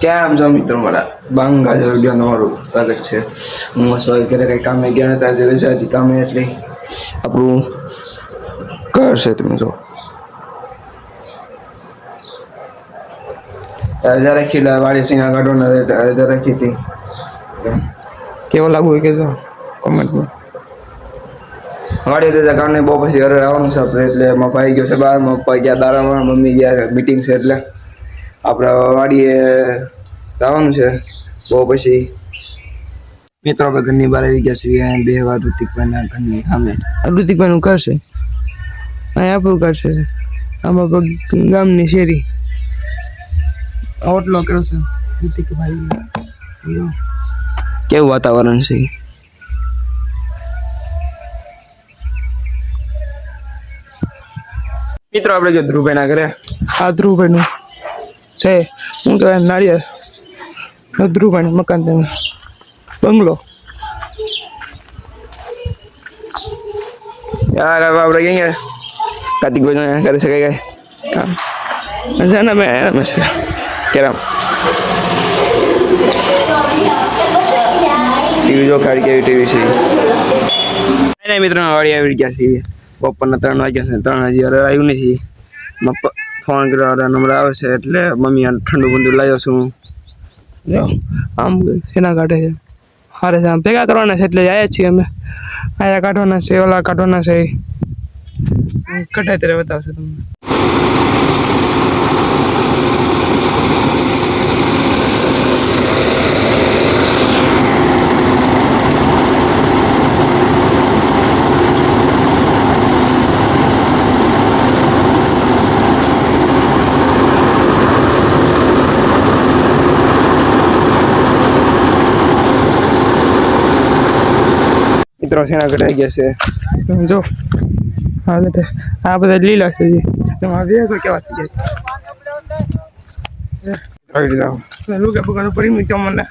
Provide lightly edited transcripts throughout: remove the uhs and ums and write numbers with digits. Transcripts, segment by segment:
કેમ છો મિત્રો મારા બાંગા વિડીયો તમારું સ્વાગત છે। હું સોય ઘરે કંઈ કામે ગયા હતા આજે રજા હતી કામે એટલે આપણું ઘર છે તમે જો રજા રાખી વાળી સિંગા કાઢવાના રજા રાખી હતી કેવો લાગુ હોય કહેજો કોમેન્ટમાં। વાડી રજા કારણે બહુ પછી ઘરે આવવાનું છે આપણે એટલે એમાં ભાઈ ગયો છે બહાર પપ્પા ગયા દારામાં મમ્મી ગયા મીટિંગ છે એટલે આપણે વાડીએ જવાનું છે બહુ પછી મિત્રો આપણે ઘરની બહાર આવી ગયા છીએ બે વાર ઋતિકભાઈના ઘરની સામે ઋતિકભાઈનું ઘર છે અહીં આપણું ઘર છે આમાં ગામની શેરી ઓટલો કર્યો છે ઋતિકભાઈ કેવું વાતાવરણ છે મિત્રો આપણે જો ધ્રુવભાઈ ના ઘરે આ ધ્રુવભાઈ નું છે હું કહેવાય નાળિયેર ધ્રુવભાઈ નું મકાન તમે બંગલો યાર આપણે કહીએ કાર્તિક ભાઈ કરી શકાય કામ જાના મેં કેરામ ટીવી જો ખાડી કેવી ટીવી છે નહીં મિત્રો વાડી આવી ગયા છીએ બપોરના 3 વાગ્યા છે 3 હજી આવ્યું નથી ફોન કરવા નંબર આવે છે એટલે મમ્મી આ ઠંડુ બંધુ લાવ્યો છું જો આમ સેના કાઢે છે હારે છે આમ ભેગા કરવાના છે એટલે આવ્યા છીએ અમે આયા કાઢવાના છે ઓલા કાઢવાના છે કઢાઈ ત્યારે બતાવશે તમને મિત્રો સેના કઢાઈ ગયા છે જો આ બધા લીલા છે તમારે વેસો કેવા થઈ જાય લુકા બુકાનું પડી મૂક્યો મને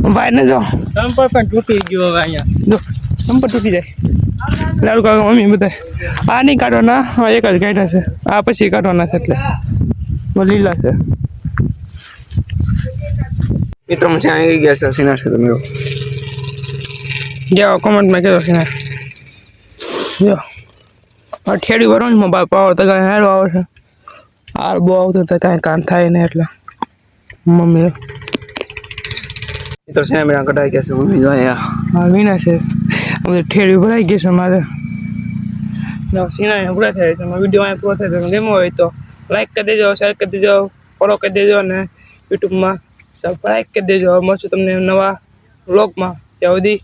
ભાઈ ને જો સંપર્ક પણ તૂટી ગયો હવે અહીંયા જો સંપર્ક તૂટી જાય લાડુ કાકા મમ્મી બધા આ નહીં કાઢવાના એક જ કાઢ્યા છે આ પછી કાઢવાના છે એટલે લીલા છે મિત્રો મને આવી ગયા છે સીના છે તમે જાઓ કોમેન્ટમાં કહેજો સીના જો ઠેડી ભરવાનું બાપ પાવર તો કાંઈ હારો આવે છે હાર બહુ આવતું તો કાંઈ કામ થાય ને એટલે મમ્મી તો છે મેં કઢાઈ ગયા છે મમ્મી જો હા વિના છે અમે ઠેડી ભરાઈ ગઈ છે મારે સીના પૂરા થાય છે વિડીયો અહીંયા પૂરો થાય તમે ગેમો હોય તો લાઈક કરી દેજો શેર કરી દેજો ફોલો કરી દેજો અને યુટ્યુબમાં સબસ્ક્રાઈબ કરી દેજો મળશું તમને નવા વ્લોગમાં ત્યાં સુધી